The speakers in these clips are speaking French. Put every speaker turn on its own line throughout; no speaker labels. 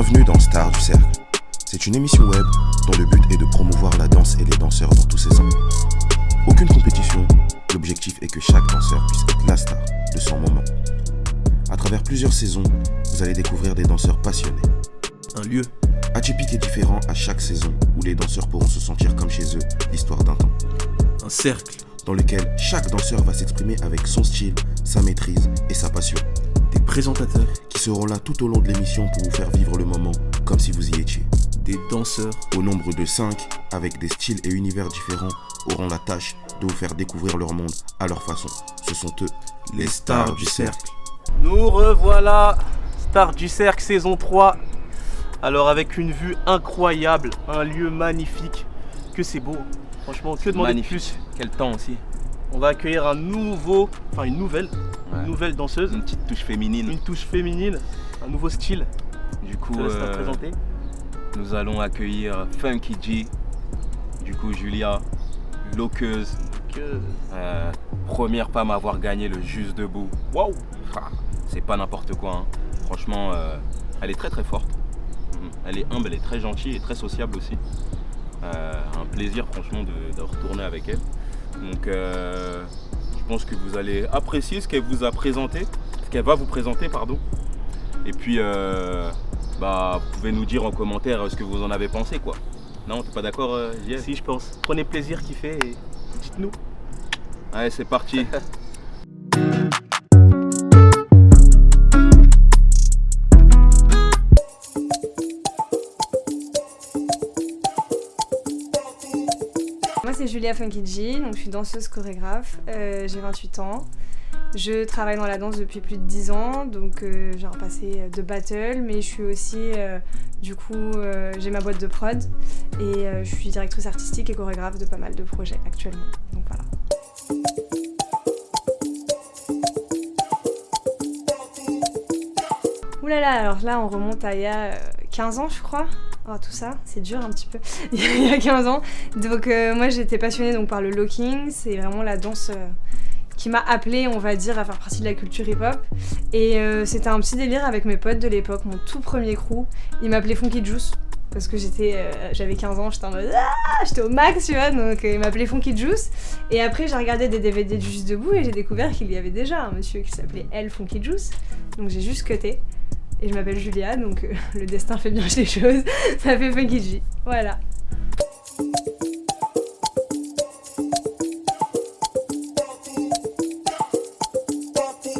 Bienvenue dans Stars du Cercle. C'est une émission web dont le but est de promouvoir la danse et les danseurs dans tous ses angles. Aucune compétition, l'objectif est que chaque danseur puisse être la star de son moment. À travers plusieurs saisons, vous allez découvrir des danseurs passionnés.
Un lieu
atypique et différent à chaque saison où les danseurs pourront se sentir comme chez eux l'histoire d'un temps.
un cercle
Dans lequel chaque danseur va s'exprimer avec son style, sa maîtrise et sa passion.
des présentateurs,
Qui seront là tout au long de l'émission pour vous faire vivre le moment comme si vous y étiez.
des danseurs,
Au nombre de 5, avec des styles et univers différents, auront la tâche de vous faire découvrir leur monde à leur façon. Ce sont eux, les stars du cercle.
Nous revoilà, Stars du Cercle saison 3. Alors avec une vue incroyable, un lieu magnifique, que c'est beau, franchement, que demander de plus.
Quel temps aussi.
On va accueillir une nouvelle danseuse,
Une petite touche féminine.
une touche féminine, un nouveau style.
Du coup,
Je te laisse la présenter.
nous allons accueillir Funky G. Du coup, Julia, loqueuse, première femme à avoir gagné le Juste Debout.
Waouh.
Ah, c'est pas n'importe quoi, hein. Franchement, elle est très très forte. Elle est humble, elle est très gentille et très sociable aussi. Un plaisir franchement de retourner avec elle. Donc je pense que vous allez apprécier ce qu'elle vous a présenté, ce qu'elle va vous présenter, pardon. Et puis vous pouvez nous dire en commentaire ce que vous en avez pensé, quoi. Non, t'es pas d'accord, JF?
Si, je pense. Prenez plaisir, kiffez et dites-nous.
Allez, c'est parti.
Moi c'est Julia Funky G, donc je suis danseuse chorégraphe, j'ai 28 ans. Je travaille dans la danse depuis plus de 10 ans, donc j'ai un passé de battle, mais je suis aussi, j'ai ma boîte de prod et je suis directrice artistique et chorégraphe de pas mal de projets actuellement, donc voilà. Oulala, alors là on remonte à il y a 15 ans je crois. Oh, tout ça, c'est dur un petit peu, il y a 15 ans. Donc moi j'étais passionnée donc, par le locking, c'est vraiment la danse qui m'a appelée, on va dire, à faire partie de la culture hip-hop. Et c'était un petit délire avec mes potes de l'époque, mon tout premier crew. Ils m'appelaient Funky Juice, parce que j'avais 15 ans, j'étais en mode j'étais au max, tu vois, donc ils m'appelaient Funky Juice. Et après j'ai regardé des DVD de Juste Debout et j'ai découvert qu'il y avait déjà un monsieur qui s'appelait Elle Funky Juice. Donc j'ai juste cuté. Et je m'appelle Julia, donc le destin fait bien les choses, ça fait Funky G. Voilà.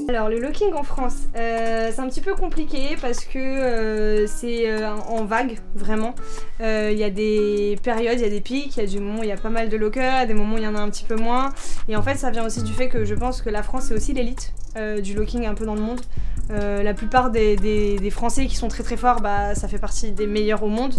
Alors le locking en France, c'est un petit peu compliqué parce que c'est en vague, vraiment. Il y a des périodes, il y a des pics, il y a des moments où il y a pas mal de lockers, des moments où il y en a un petit peu moins. Et en fait ça vient aussi du fait que je pense que la France c'est aussi l'élite du locking un peu dans le monde. La plupart des Français qui sont très très forts, ça fait partie des meilleurs au monde.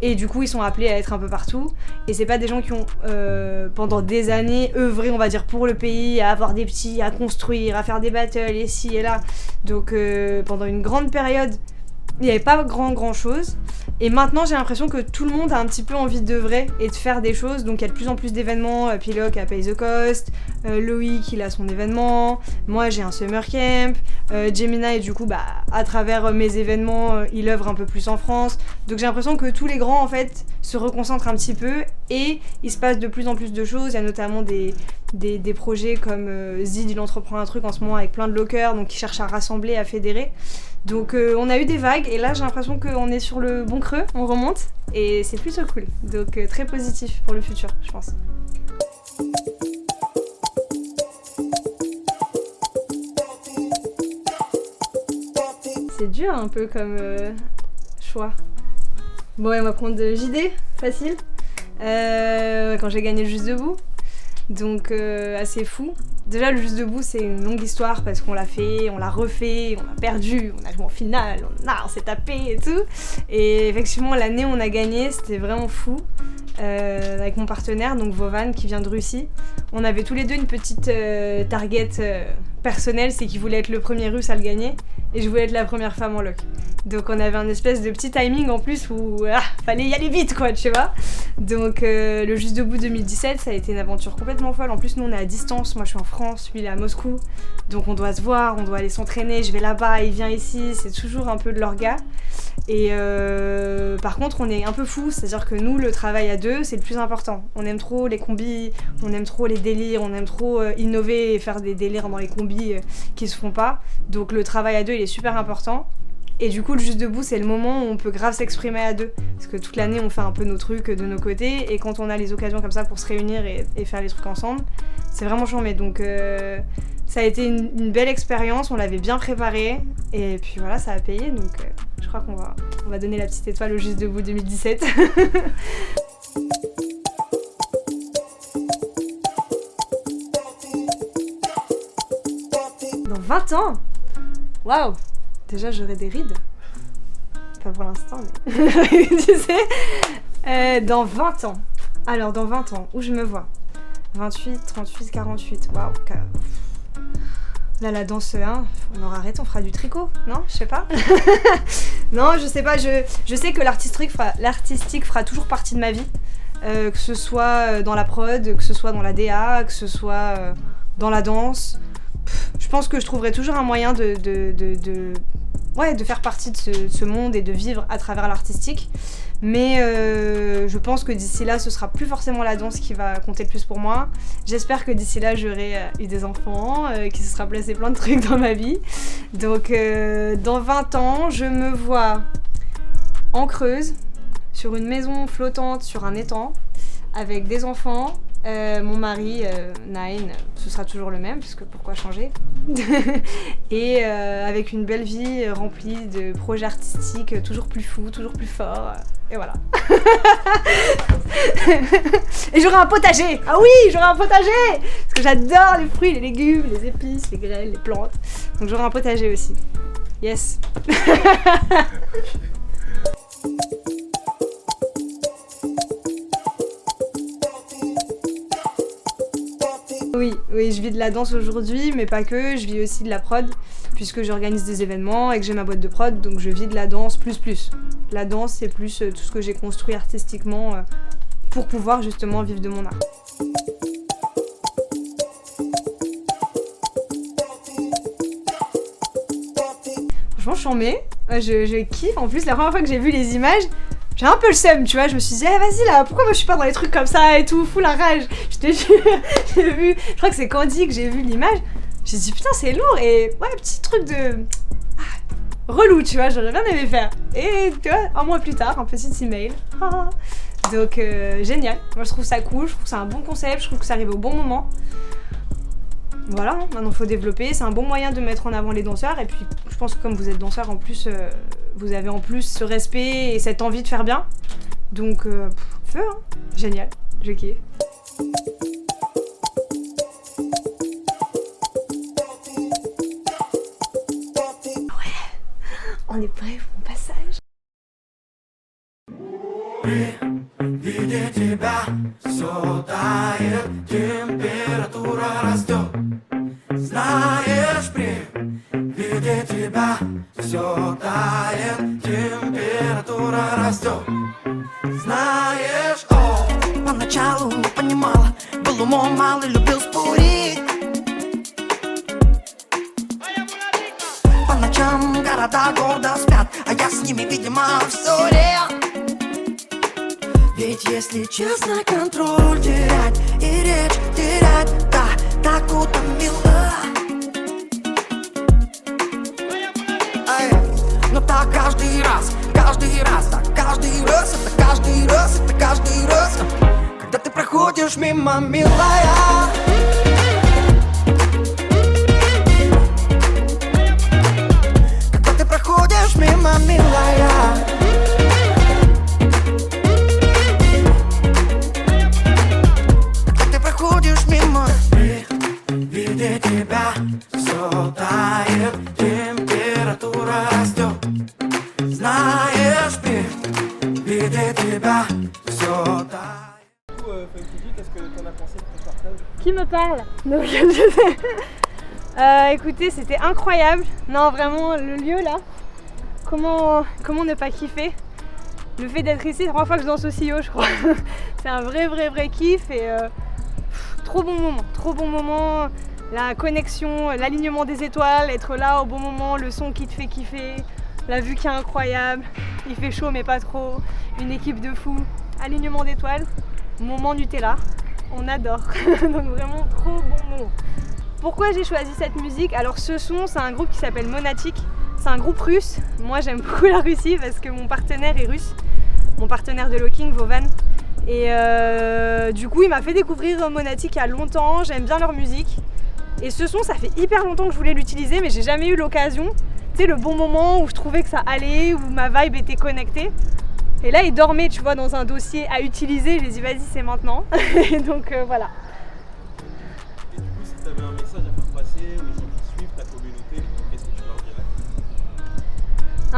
Et du coup, ils sont appelés à être un peu partout. Et c'est pas des gens qui ont, pendant des années, œuvré, on va dire, pour le pays, à avoir des petits, à construire, à faire des battles, ici et là. Donc, pendant une grande période, il n'y avait pas grand chose. Et maintenant, j'ai l'impression que tout le monde a un petit peu envie d'œuvrer et de faire des choses. Donc, il y a de plus en plus d'événements. Piloc a Pay the Cost. Loïc, il a son événement. Moi, j'ai un summer camp. Gemini, du coup, à travers mes événements, il œuvre un peu plus en France. Donc, j'ai l'impression que tous les grands, en fait, se reconcentrent un petit peu. Et il se passe de plus en plus de choses. Il y a notamment des projets comme Zid, il entreprend un truc en ce moment avec plein de lockers. Donc, il cherche à rassembler, à fédérer. Donc on a eu des vagues et là j'ai l'impression qu'on est sur le bon creux, on remonte et c'est plutôt cool. Donc très positif pour le futur, je pense. C'est dur un peu comme choix. Bon, on va prendre JD, facile. Quand j'ai gagné le Juste Debout. Donc assez fou. Déjà le Juste Debout c'est une longue histoire parce qu'on l'a fait, on l'a refait, on a perdu, on a joué en finale, on s'est tapé et tout. Et effectivement l'année où on a gagné c'était vraiment fou. avec mon partenaire, donc Vovan, qui vient de Russie. On avait tous les deux une petite target personnelle, c'est qu'il voulait être le premier russe à le gagner et je voulais être la première femme en loc. Donc on avait un espèce de petit timing en plus où fallait y aller vite quoi, tu vois. Donc le Juste Debout 2017, ça a été une aventure complètement folle. En plus nous on est à distance, moi je suis en France, lui il est à Moscou. Donc on doit se voir, on doit aller s'entraîner, je vais là-bas, il vient ici, c'est toujours un peu de l'orga. Et par contre on est un peu fous, c'est-à-dire que nous le travail à deux c'est le plus important. On aime trop les combis, on aime trop les délires, on aime trop innover et faire des délires dans les combis qui se font pas. Donc le travail à deux il est super important. Et du coup le Juste Debout c'est le moment où on peut grave s'exprimer à deux. Parce que toute l'année on fait un peu nos trucs de nos côtés et quand on a les occasions comme ça pour se réunir et faire les trucs ensemble, c'est vraiment charmé. Donc ça a été une belle expérience, on l'avait bien préparé et puis voilà ça a payé donc je crois qu'on va donner la petite étoile au Juste Debout 2017. Dans 20 ans, waouh, déjà j'aurai des rides. Pas pour l'instant mais tu sais. Dans 20 ans. Alors dans 20 ans, où je me vois 28, 38, 48, waouh. Là, la danse 1, on aura arrêté, on fera du tricot, non? Je sais pas. Non, je sais pas, je sais que l'artistique fera toujours partie de ma vie. Que ce soit dans la prod, que ce soit dans la DA, que ce soit dans la danse. Je pense que je trouverai toujours un moyen de faire partie de ce monde et de vivre à travers l'artistique. Mais je pense que d'ici là, ce sera plus forcément la danse qui va compter le plus pour moi. J'espère que d'ici là, j'aurai eu des enfants, qu'il se sera placé plein de trucs dans ma vie. Donc dans 20 ans, je me vois en Creuse, sur une maison flottante sur un étang, avec des enfants. Mon mari, Naïn, ce sera toujours le même, parce que pourquoi changer? Et avec une belle vie remplie de projets artistiques toujours plus fous, toujours plus forts. Et voilà. Et j'aurai un potager. Ah oui, j'aurai un potager. Parce que j'adore les fruits, les légumes, les épices, les graines, les plantes. Donc j'aurai un potager aussi. Yes. Oui, je vis de la danse aujourd'hui, mais pas que, je vis aussi de la prod, puisque j'organise des événements et que j'ai ma boîte de prod, donc je vis de la danse plus. La danse, c'est plus tout ce que j'ai construit artistiquement pour pouvoir justement vivre de mon art. Franchement, je je kiffe. En plus, la première fois que j'ai vu les images, j'ai un peu le seum, tu vois, je me suis dit, vas-y là, pourquoi moi je suis pas dans les trucs comme ça et tout, fou la rage. Je te jure, j'ai vu, je crois que c'est Candy que j'ai vu l'image, j'ai dit putain c'est lourd et ouais, petit truc de relou, tu vois, j'aurais bien aimé faire. Et tu vois, un mois plus tard, un petit email. Donc génial, moi je trouve ça cool, je trouve que c'est un bon concept, je trouve que ça arrive au bon moment. Voilà, maintenant faut développer, c'est un bon moyen de mettre en avant les danseurs et puis je pense que comme vous êtes danseur en plus, vous avez en plus ce respect et cette envie de faire bien. Donc feu, hein. Génial, je kiffe. Ouais, on est prêt pour mon passage.
Видя тебя, все тает, температура растет. Знаешь, при виде тебя, все тает, температура растет. Знаешь, поначалу не понимала, был умом мал и любил спорить. По ночам города гордо спят, а я с ними, видимо, в ссоре. Ведь если честно, контроль терять и речь терять, да, так утомила. Но так каждый раз, так каждый раз, это каждый раз, это каждый раз, когда ты проходишь мимо, милая. Когда ты проходишь мимо, милая. Ходишь мимо, видя тебя, все тает, температура растет. Знаешь, видя тебя, все так.
Qu'est-ce que t'en as pensé de ton partage?
Qui me parle? Donc, écoutez, c'était incroyable. Non, vraiment, le lieu là, comment ne pas kiffer? Le fait d'être ici, c'est la première fois que je danse aussi haut, je crois. C'est un vrai kiff et trop bon moment. La connexion, l'alignement des étoiles, être là au bon moment, le son qui te fait kiffer, la vue qui est incroyable, il fait chaud mais pas trop, une équipe de fous, alignement d'étoiles, moment Nutella, on adore. Donc vraiment trop bon moment. Pourquoi j'ai choisi cette musique? Alors ce son, c'est un groupe qui s'appelle Monatic, c'est un groupe russe. Moi j'aime beaucoup la Russie parce que mon partenaire est russe, mon partenaire de locking, Vovan. Et du coup il m'a fait découvrir Monatic il y a longtemps, j'aime bien leur musique. Et ce son, ça fait hyper longtemps que je voulais l'utiliser, mais j'ai jamais eu l'occasion. Tu sais, le bon moment où je trouvais que ça allait, où ma vibe était connectée. Et là, il dormait, tu vois, dans un dossier à utiliser. J'ai dit, vas-y, c'est maintenant. Et donc, voilà.
Et du coup, si tu avais un message à faire passer aux gens qui suivent ta communauté, qu'est-ce que tu leur dirais?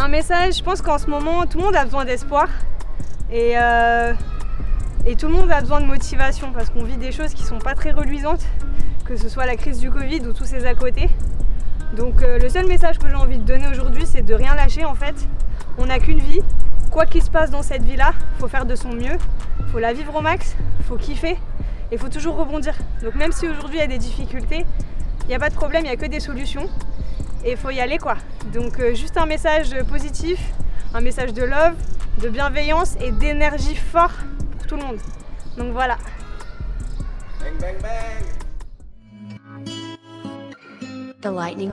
Un message, je pense qu'en ce moment, tout le monde a besoin d'espoir. Et tout le monde a besoin de motivation parce qu'on vit des choses qui sont pas très reluisantes, que ce soit la crise du Covid ou tous ces à côté. Donc le seul message que j'ai envie de donner aujourd'hui, c'est de rien lâcher en fait. On n'a qu'une vie, quoi qu'il se passe dans cette vie-là, faut faire de son mieux, faut la vivre au max, faut kiffer et faut toujours rebondir. Donc même si aujourd'hui il y a des difficultés, il n'y a pas de problème, il n'y a que des solutions et il faut y aller quoi. Donc juste un message positif, un message de love, de bienveillance et d'énergie fort pour tout le monde. Donc voilà.
Bang bang bang.
The lightning